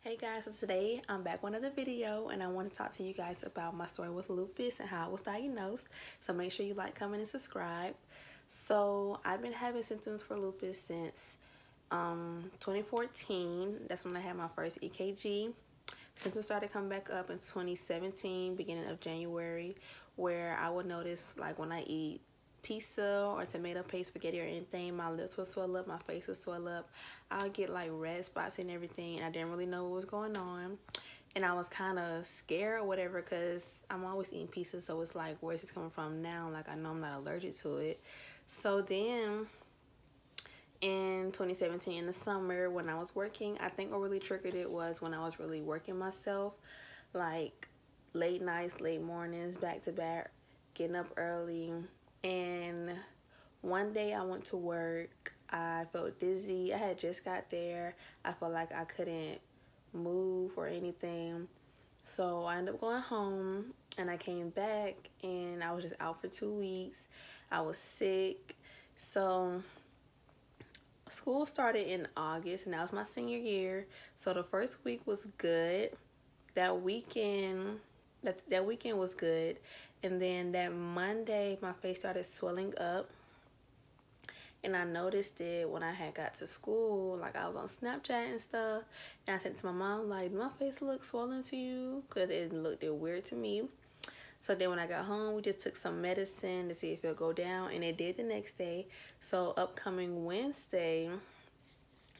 Hey guys, so today I'm back with another video and I want to talk to you guys about my story with lupus and how I was diagnosed. So make sure you like, comment, and subscribe. So I've been having symptoms for lupus since 2014. That's when I had my first EKG. Symptoms started coming back up in 2017, beginning of January, where I would notice like when I eat pizza or tomato paste spaghetti or anything, my lips would swell up, my face would swell up. I would get like red spots and everything, and I didn't really know what was going on. And I was kind of scared or whatever because I'm always eating pizza, so it's like, where's this coming from now? Like, I know I'm not allergic to it. So then in 2017 in the summer when I was working, I think what really triggered it was when I was really working myself, like late nights, late mornings, back to back, getting up early. And one day I went to work, I felt dizzy. I had just got there. I felt like I couldn't move or anything. So I ended up going home and I came back and I was just out for 2 weeks. I was sick. So school started in August and that was my senior year. So the first week was good. That weekend was good. And then that Monday, my face started swelling up. And I noticed it when I had got to school. Like, I was on Snapchat and stuff. And I said to my mom, like, my face look swollen to you? Because it looked weird to me. So then when I got home, we just took some medicine to see if it'll go down. And it did the next day. So upcoming Wednesday,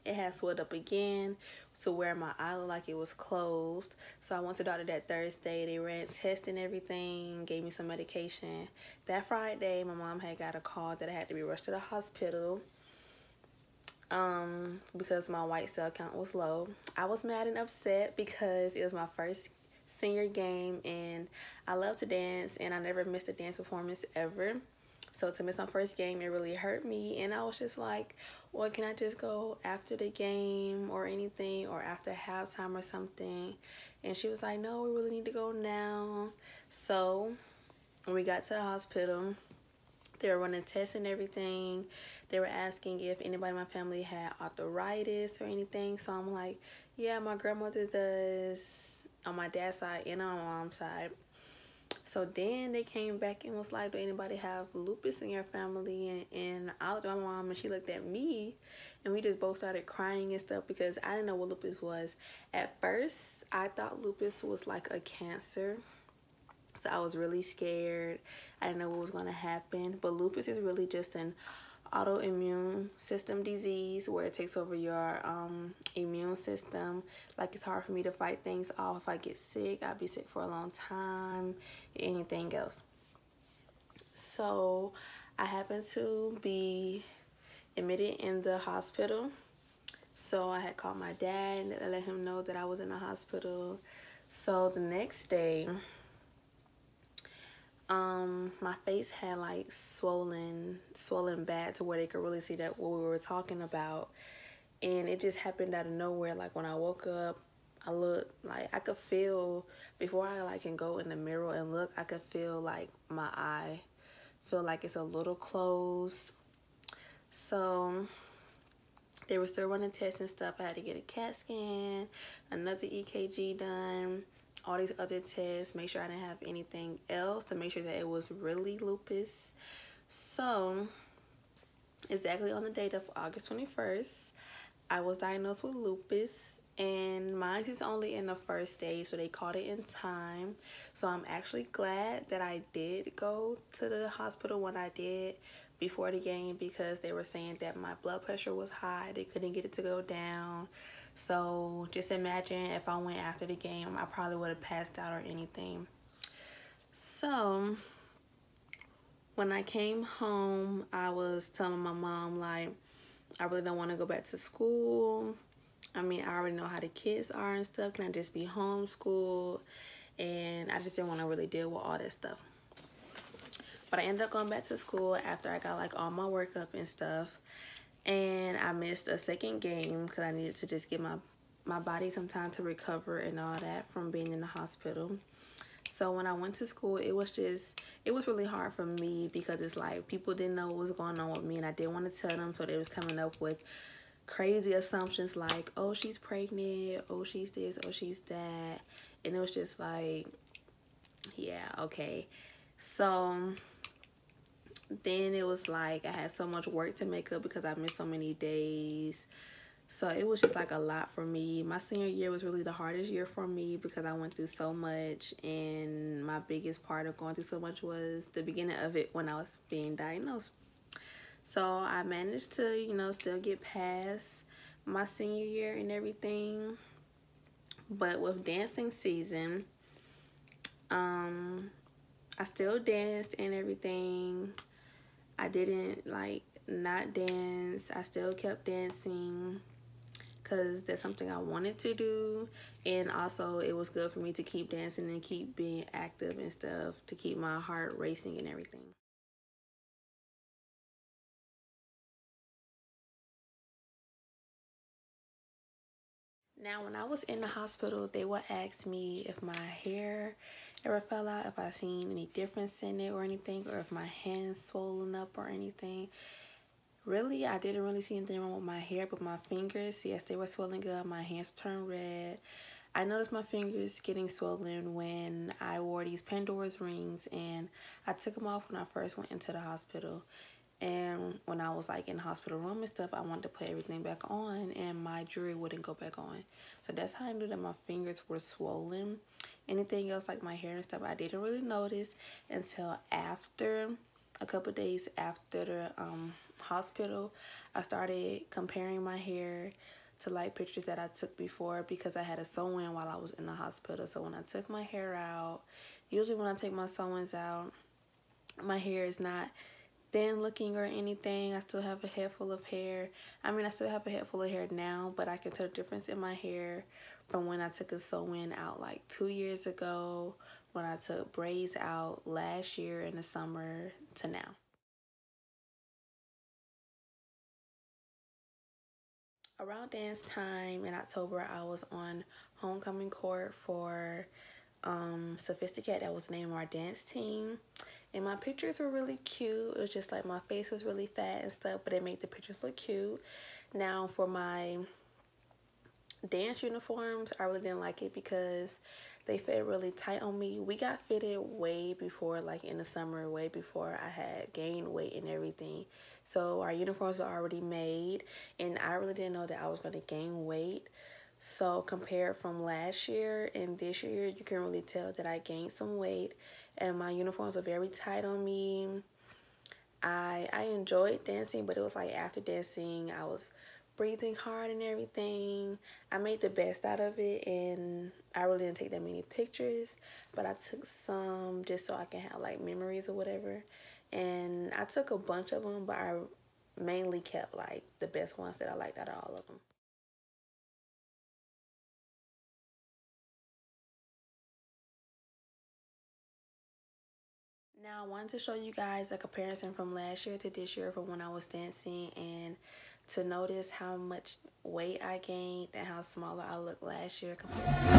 it had swelled up again to where my eye looked like it was closed. So I went to the doctor that Thursday. They ran tests and everything, gave me some medication. That Friday, my mom had got a call that I had to be rushed to the hospital because my white cell count was low. I was mad and upset because it was my first senior game and I love to dance and I never missed a dance performance ever. So to miss my first game, it really hurt me. And I was just like, well, can I just go after the game or anything or after halftime or something? And she was like, no, we really need to go now. So when we got to the hospital, they were running tests and everything. They were asking if anybody in my family had arthritis or anything. So I'm like, yeah, my grandmother does on my dad's side and on my mom's side. So then they came back and was like, do anybody have lupus in your family? And I looked at my mom and she looked at me and we just both started crying and stuff because I didn't know what lupus was. At first, I thought lupus was like a cancer. So I was really scared. I didn't know what was going to happen. But lupus is really just an autoimmune system disease where it takes over your immune system. Like, it's hard for me to fight things off. If I get sick, I'll be sick for a long time, anything else. So I happened to be admitted in the hospital. So I had called my dad and let him know that I was in the hospital. So the next day, my face had like swollen bad to where they could really see that what we were talking about. And it just happened out of nowhere. Like, when I woke up, I looked like I could feel, before I like can go in the mirror and look, I could feel like my eye feel like it's a little closed. So they were still running tests and stuff. I had to get a CAT scan, another EKG done, all these other tests, make sure I didn't have anything else to make sure that it was really lupus. So exactly on the date of August 21st, I was diagnosed with lupus, and mine is only in the first stage, so they caught it in time. So I'm actually glad that I did go to the hospital when I did before the game, because they were saying that my blood pressure was high. They couldn't get it to go down. So just imagine if I went after the game, I probably would have passed out or anything. So when I came home, I was telling my mom, like, I really don't want to go back to school. I mean, I already know how the kids are and stuff. Can I just be homeschooled? And I just didn't want to really deal with all that stuff. But I ended up going back to school after I got like all my work up and stuff. And I missed a second game because I needed to just give my body some time to recover and all that from being in the hospital. So when I went to school, it was really hard for me because it's like people didn't know what was going on with me and I didn't want to tell them. So they was coming up with crazy assumptions like, oh, she's pregnant, oh, she's this, oh, she's that. And it was just like, yeah, okay. So then it was like I had so much work to make up because I missed so many days. So it was just like a lot for me. My senior year was really the hardest year for me because I went through so much, and my biggest part of going through so much was the beginning of it when I was being diagnosed. So I managed to, you know, still get past my senior year and everything. But with dancing season, I still danced and everything. I didn't like not dance. I still kept dancing because that's something I wanted to do, and also it was good for me to keep dancing and keep being active and stuff to keep my heart racing and everything. Now when I was in the hospital, they would ask me if my hair ever fell out, if I seen any difference in it or anything, or if my hands swollen up or anything. Really, I didn't really see anything wrong with my hair, but my fingers, yes, they were swelling up. My hands turned red. I noticed my fingers getting swollen when I wore these Pandora's rings, and I took them off when I first went into the hospital. And when I was like in the hospital room and stuff, I wanted to put everything back on, and my jewelry wouldn't go back on. So that's how I knew that my fingers were swollen. Anything else like my hair and stuff, I didn't really notice until after a couple days after the hospital. I started comparing my hair to like pictures that I took before because I had a sew-in while I was in the hospital. So when I took my hair out, usually when I take my sew-ins out, my hair is not thin looking or anything. I still have a head full of hair. I mean, I still have a head full of hair now, but I can tell the difference in my hair from when I took a sew-in out like 2 years ago, when I took braids out last year in the summer to now. Around dance time in October, I was on homecoming court for Sophisticated. That was the name of our dance team. And my pictures were really cute. It was just like my face was really fat and stuff, but it made the pictures look cute. Now for my dance uniforms, I really didn't like it because they fit really tight on me. We got fitted way before, like in the summer, way before I had gained weight and everything. So our uniforms are already made, and I really didn't know that I was going to gain weight. So compared from last year and this year, you can really tell that I gained some weight, and my uniforms are very tight on me. I enjoyed dancing, but it was like after dancing, I was breathing hard and everything. I made the best out of it, and I really didn't take that many pictures, but I took some just so I can have like memories or whatever. And I took a bunch of them, but I mainly kept like the best ones that I liked out of all of them. Now I wanted to show you guys a comparison from last year to this year from when I was dancing, and to notice how much weight I gained and how smaller I looked last year compared to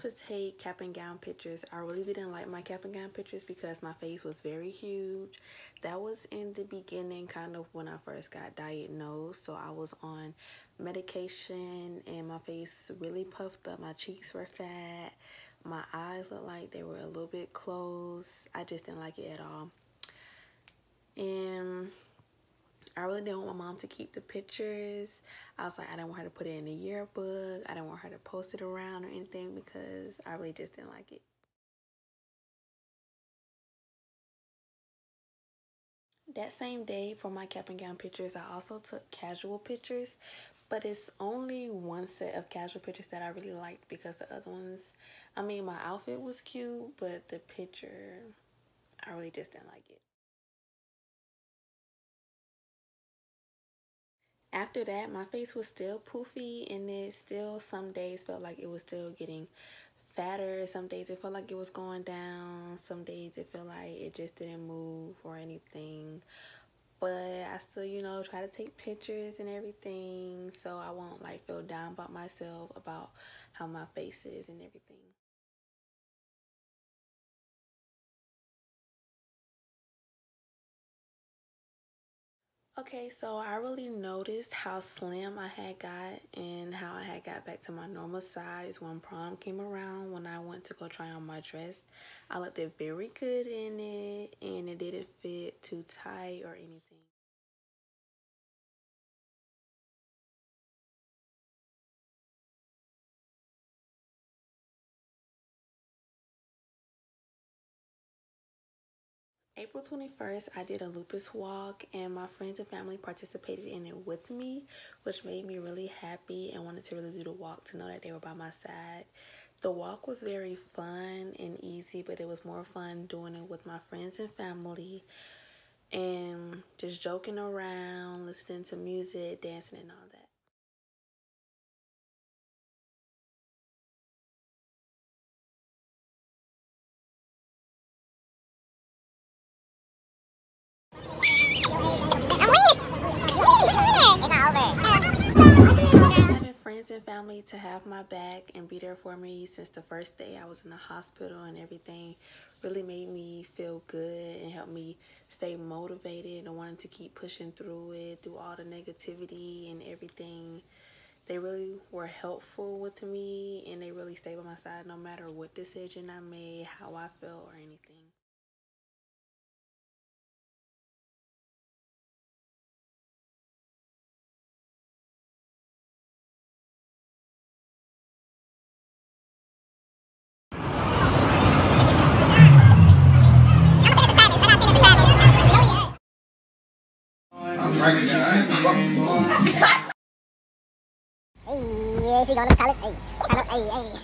to take cap and gown pictures. I really didn't like my cap and gown pictures because my face was very huge. That was in the beginning, kind of when I first got diagnosed. So I was on medication and my face really puffed up. My cheeks were fat. My eyes looked like they were a little bit closed. I just didn't like it at all. And I really didn't want my mom to keep the pictures. I was like, I didn't want her to put it in the yearbook. I didn't want her to post it around or anything because I really just didn't like it. That same day for my cap and gown pictures, I also took casual pictures, but it's only one set of casual pictures that I really liked because the other ones, I mean, my outfit was cute, but the picture, I really just didn't like it. After that, my face was still poofy, and it still some days felt like it was still getting fatter. Some days it felt like it was going down. Some days it felt like it just didn't move or anything. But I still, try to take pictures and everything so I won't like feel down about myself about how my face is and everything. Okay, so I really noticed how slim I had got and how I had got back to my normal size when prom came around. When I went to go try on my dress, I looked it very good in it and it didn't fit too tight or anything. April 21st, I did a lupus walk and my friends and family participated in it with me, which made me really happy and wanted to really do the walk to know that they were by my side. The walk was very fun and easy, but it was more fun doing it with my friends and family and just joking around, listening to music, dancing, and all that. Having friends and family to have my back and be there for me since the first day I was in the hospital and everything really made me feel good and helped me stay motivated and wanting to keep pushing through it, through all the negativity and everything. They really were helpful with me and they really stayed by my side no matter what decision I made, how I felt, or anything. Hey, she going to college. Hey, hey, hey.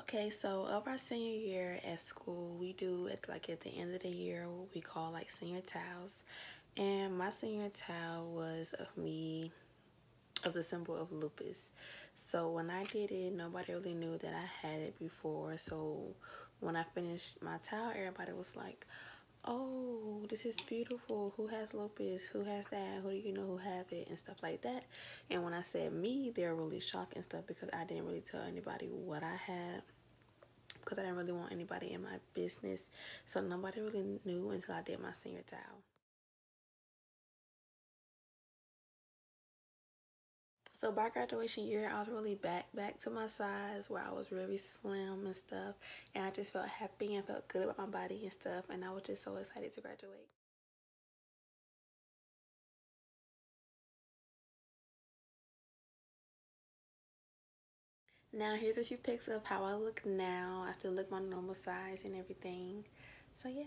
Okay, so of our senior year at school, we do it like at the end of the year what we call like senior towels. And my senior towel was of me, of the symbol of lupus. So when I did it, nobody really knew that I had it before. So when I finished my towel, everybody was like, oh, this is beautiful. Who has lupus? Who has that? Who do you know who have it? And stuff like that. And when I said me, they were really shocked and stuff because I didn't really tell anybody what I had because I didn't really want anybody in my business. So nobody really knew until I did my senior towel. So by graduation year, I was really back to my size where I was really slim and stuff. And I just felt happy and felt good about my body and stuff. And I was just so excited to graduate. Now here's a few pics of how I look now after look my normal size and everything. So yeah.